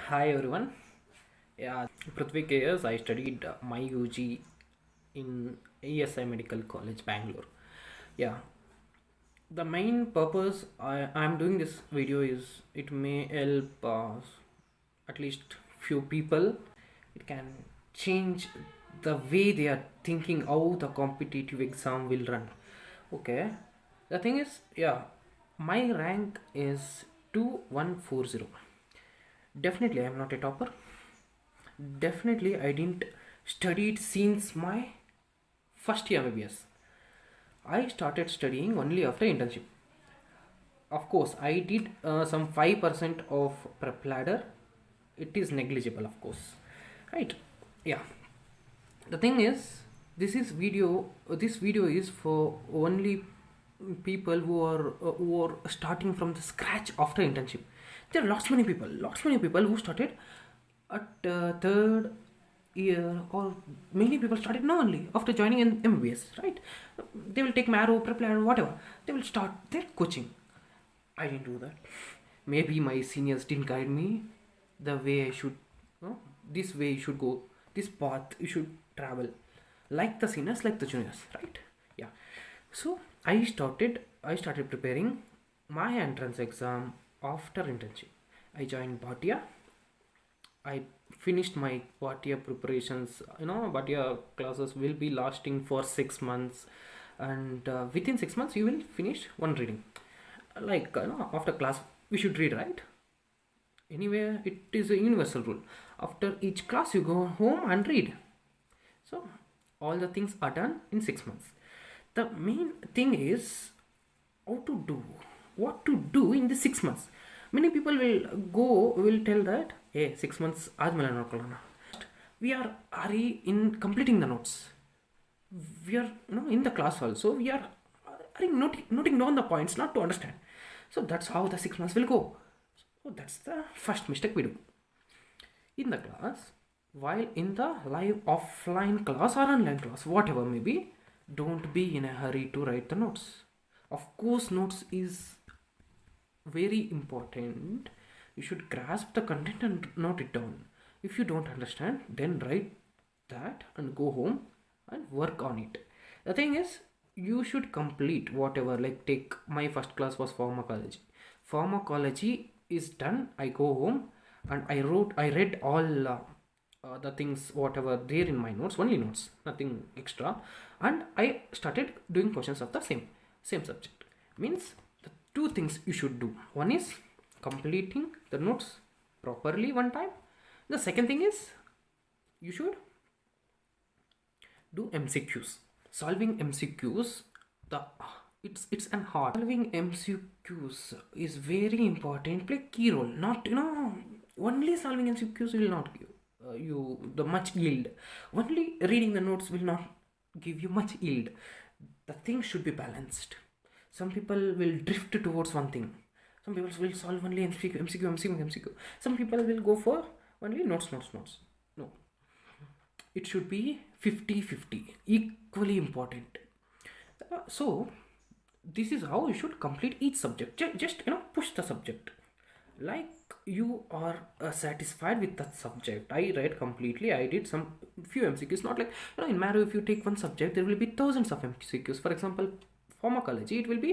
Hi everyone. Yeah, Prithvik here. I studied my UG in ESI Medical College, Bangalore. Yeah, the main purpose I'm doing this video is it may help at least few people. It can change the way they are thinking how the competitive exam will run. Okay, the thing is, yeah, my rank is 2140. Definitely, I'm not a topper. Definitely, I didn't study it since my first year MBBS. I started studying only after internship. Of course, I did some 5% of prep ladder. It is negligible, of course, right? Yeah. The thing is, this is video. This video is for only people who are starting from the scratch after internship. There are lots many people who started at third year, or many people started now only after joining in MBBS, right? They will take marrow, prep ladder, whatever. They will start their coaching. I didn't do that. Maybe my seniors didn't guide me the way I should. No, this way you should go. This path you should travel. Like the seniors, like the juniors, right? Yeah. So I started preparing my entrance exam after internship. I joined Bhatia. I finished my Bhatia preparations. Bhatia classes will be lasting for 6 months, and within 6 months you will finish one reading. Like after class we should read, right? Anyway, it is a universal rule. After each class you go home and read. So all the things are done in 6 months. The main thing is how to do, what to do in the 6 months. Many people will tell that, hey, 6 months ಆದ್ಮೇಲೆ ನೋಡ್ಕೊಳ್ಳೋಣ. We are hurry in completing the notes. We are in the class also we are noting down the points not to understand. So that's how the 6 months will go. So that's the first mistake we do in the class. While in the live offline class or online class, whatever may be, don't be in a hurry to write the notes. Of course, notes is very important. You should grasp the content and note it down. If you don't understand, then write that and go home and work on it. The thing is, you should complete whatever. Like, take my first class was pharmacology. Pharmacology is done. I go home and I read all the things whatever there in my notes, only notes, nothing extra, and I started doing questions of the same subject. Means the two things you should do: one is completing the notes properly one time. The second thing is you should do MCQs. Solving MCQs, the it's an art. Solving MCQs is very important, play key role. Not only solving MCQs will not give you the much yield. Only reading the notes will not give you much yield. The thing should be balanced. Some people will drift towards one thing. Some people will solve only MCQ. Some people will go for only notes. No, it should be 50-50, equally important. So this is how you should complete each subject. Just push the subject like you are satisfied with that subject. I read completely. I did some few MCQs. Not like in marrow, if you take one subject, there will be thousands of MCQs. For example, pharmacology, it will be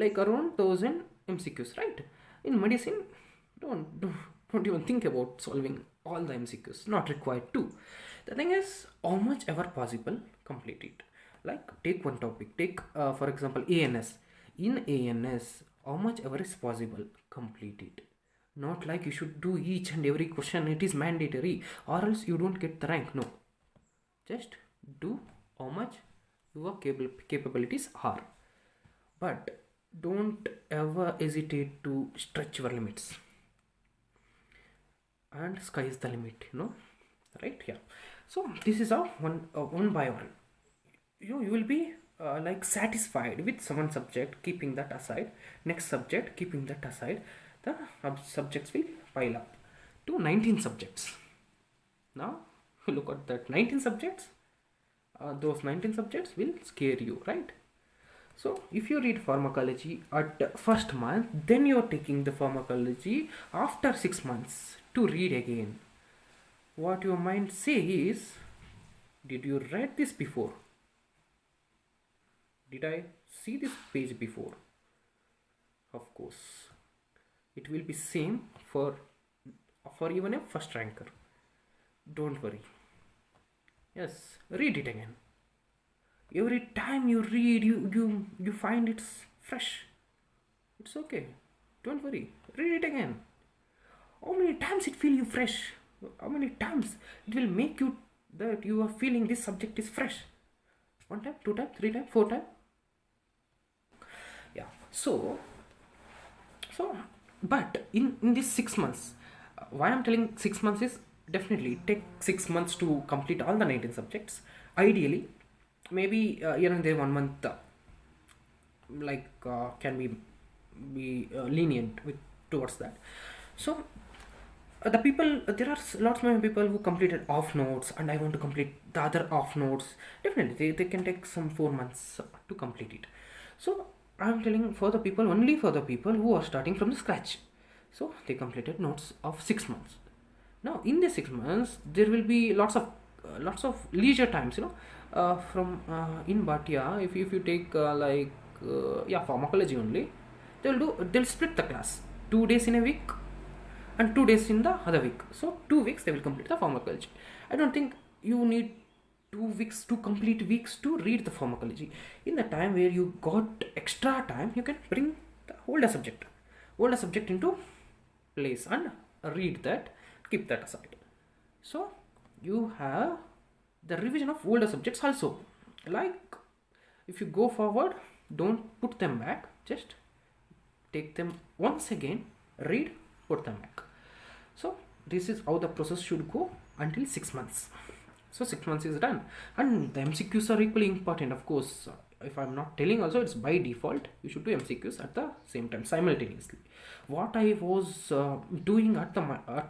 like around 1,000 MCQs, right? In medicine, don't even think about solving all the MCQs. Not required to. The thing is, how much ever possible, complete it. Like, take one topic. Take for example, ANS. In ANS, how much ever is possible, complete it. Not like you should do each and every question. It is mandatory, or else you don't get the rank. No, just do how much your capabilities are, but don't ever hesitate to stretch your limits. And sky is the limit, right? Yeah. So this is how one by one you will be like satisfied with one subject, keeping that aside. Next subject, keeping that aside. The subjects will pile up to 19 subjects. Now look at that 19 subjects. Those 19 subjects will scare you, right? So if you read pharmacology at first month, then you're taking the pharmacology after 6 months to read again. What your mind say is, did you read this before? Did I see this page before? Of course, it will be same for even a first ranker. Don't worry. Yes, read it again. Every time you read, you find it's fresh. It's okay. Don't worry. Read it again. How many times it feel you fresh? How many times it will make you that you are feeling this subject is fresh? 1 time, 2 time, 3 time, 4 time. Yeah. So but in this 6 months, why I'm telling 6 months is, definitely take 6 months to complete all the 19 subjects. Ideally, maybe here and there 1 month can be lenient with towards that. So the people, there are lots many people who completed off notes, and I want to complete the other off notes. Definitely they can take some 4 months to complete it. So I'm telling for the people, only for the people who are starting from the scratch. So they completed notes of 6 months. Now in the 6 months there will be lots of leisure times, from in Bhatia. If you take pharmacology only, they'll split the class 2 days in a week and 2 days in the other week. So 2 weeks they will complete the pharmacology. I don't think you need 2 weeks, 2 complete weeks to read the pharmacology. In the time where you got extra time, you can bring the older subject into place and read that, keep that aside. So you have the revision of older subjects also. Like if you go forward, don't put them back, just take them once again, read, put them back. So this is how the process should go until 6 months. So 6 months is done, and the MCQs are equally important. Of course, if I'm not telling also, it's by default you should do MCQs at the same time simultaneously. What I was doing at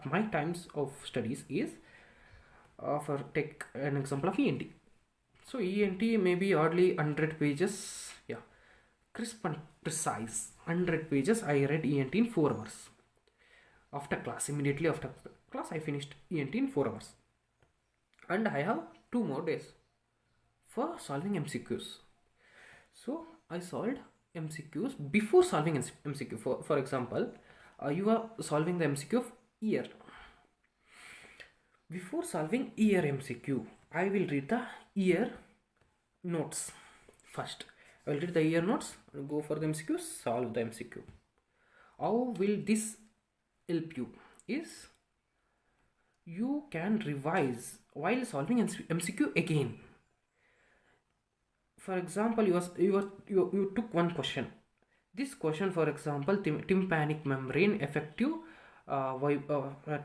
my times of studies is, for take an example of ENT. So ENT maybe hardly 100 pages, crisp and precise 100 pages. I read ENT in 4 hours. After class, immediately after class, I finished ENT in 4 hours, and I have 2 more days for solving MCQs. So I solved MCQs before solving MCQ. For example, you are solving the MCQ of year. Before solving year MCQ, I will read the year notes first. I will read the year notes, go for the MCQ, solve the MCQ. How will this help you is, you can revise while solving MCQ again. For example, you took one question. This question, for example, tympanic membrane effective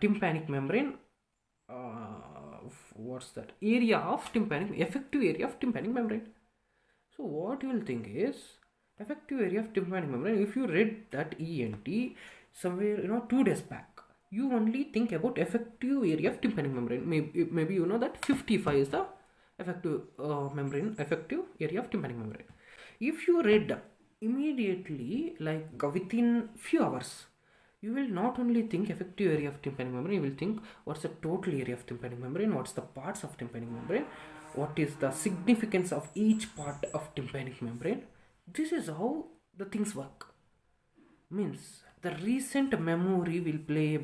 tympanic membrane, what's that area of tympanic, effective area of tympanic membrane. So what you will think is, effective area of tympanic membrane. If you read that ENT somewhere 2 days back, you only think about effective area of tympanic membrane. Maybe you know that 55 is the effective effective area of tympanic membrane. If you read immediately, like within few hours, you will not only think effective area of tympanic membrane, you will think what's the total area of tympanic membrane, what's the parts of tympanic membrane, what is the significance of each part of tympanic membrane. This is how the things work. Means the recent memory will play a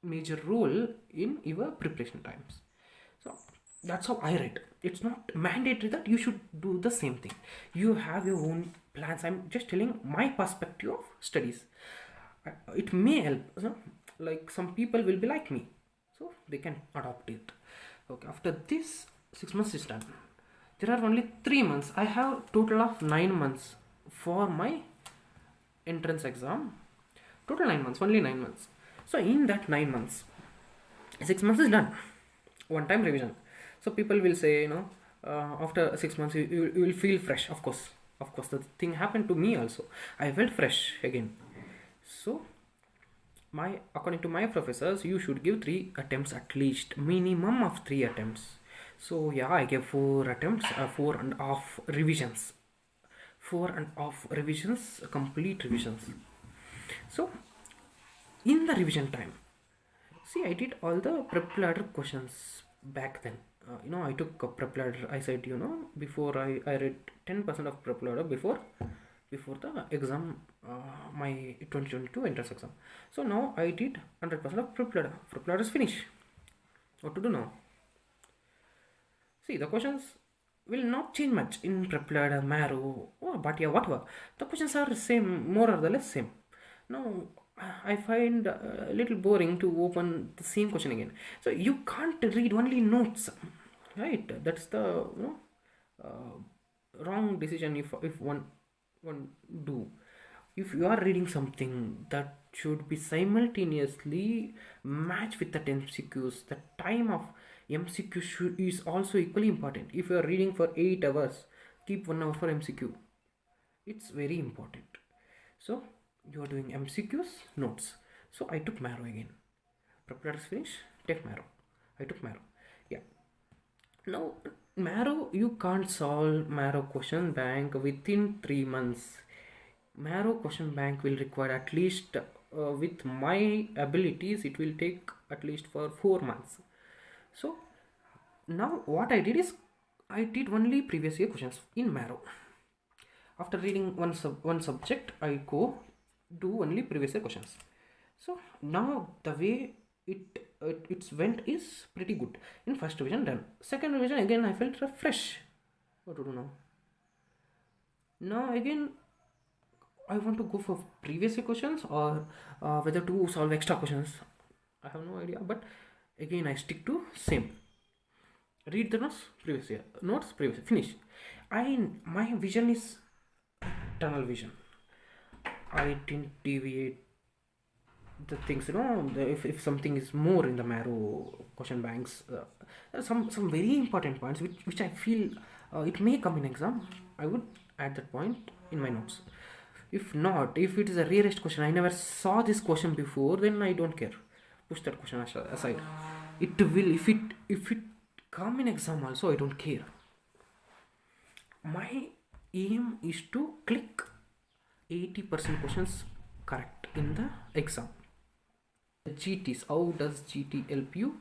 major role in your preparation times. So that's how I read. It's not mandatory that you should do the same thing. You have your own plans. I'm just telling my perspective of studies. It may help. Like some people will be like me, so they can adopt it. Okay, after this 6 months is done, there are only 3 months. I have total of 9 months for my entrance exam. Total 9 months, only 9 months. So in that 9 months, 6 months is done. One time revision. So people will say, after 6 months you will feel fresh. Of course, the thing happened to me also. I felt fresh again. So according to my professors, you should give 3 attempts at least, minimum of 3 attempts. So I gave 4 attempts, 4.5 revisions, 4.5 revisions, complete revisions. So in the revision time, See, I did all the prep ladder questions back then. I took a prep ladder. I said, before I read 10% of prep ladder before the exam, my 2022 entrance exam. So now I did 100% of prep ladder. Prep ladder is finished. What to do now? See, the questions will not change much in prep ladder, marrow, but yeah, whatever. The questions are same, more or less same. Now, I find a little boring to open the same question again. So you can't read only notes, right? That's the wrong decision if one do. If you are reading something, that should be simultaneously match with that MCQs. The time of MCQ is also equally important. If you are reading for 8 hours, keep 1 hour for MCQ. It's very important. So you are doing MCQs, notes. So I took marrow again. Preparators finish, take marrow. I took marrow. Yeah. Now marrow, you can't solve marrow question bank within 3 months. Marrow question bank will require at least, with my abilities, it will take at least for 4 months. So now what I did is I did only previous year questions in marrow. After reading one subject, I go do only previous year questions. So now the way it's went is pretty good. In first revision done. Second revision again I felt fresh. What to do now? Now again I want to go for previous year questions or whether to solve extra questions. I have no idea, but again I stick to same. Read the notes previous year, finish. My vision is tunnel vision. I didn't deviate the things, if something is more in the marrow question banks, there are some very important points which I feel it may come in exam. I would add that point in my notes. If not, if it is a rarest question, I never saw this question before, then I don't care. Push that question aside. It will, if it come in exam also, I don't care. My aim is to click 80% questions correct in the exam. GTs, how does GT help you